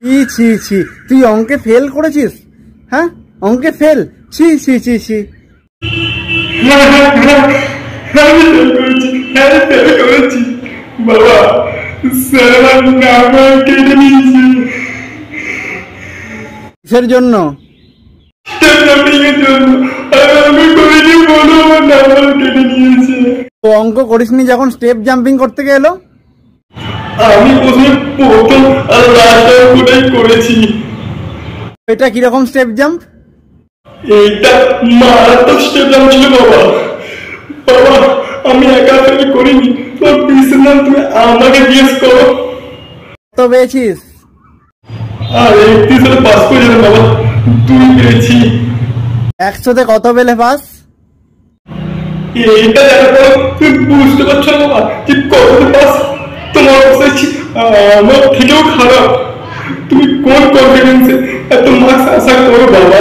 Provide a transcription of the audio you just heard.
ছি ছি ছি, তুই অঙ্কে ফেল করেছিস? হ্যাঁ, অঙ্কে ফেল? ছি ছি ছি ছি। আমি ফেল করেছি, হ্যাঁ ফেল করেছি বাবা। স্যার আমার নাম্বার কেটে নিয়েছে। কিসের জন্য? স্টেপ জাম্পিং এর জন্য। আর আমি করিনি বলো, আমার নাম্বার কেটে নিয়েছে। তো অঙ্ক করিসনি যখন স্টেপ জাম্পিং করতে গেলো? আমি প্রথমে প্রথম আর লাস্ট অঙ্কটাই করেছি। এটা কিরকম স্টেপ জাম্প? এইটা মারাত্মক স্টেপ জাম্প ছিল বাবা। বাবা আমি একা ফেল করিনি, তোর পিছনে নাম তুমি আমাকে জিজ্ঞেস করো। কত পেয়েছিস? আর 31 সালে পাস করে যাবে বাবা, 2 পেয়েছি। 100-তে কত পেলে পাস? এইটা দেখার পর তুমি বুঝতে পারছো না বাবা যে কততে পাস। তোমার অবস্থা আমার থেকেও খারাপ। তুমি কোন কনফিডেন্সে এত মার্কস আশা করো বাবা?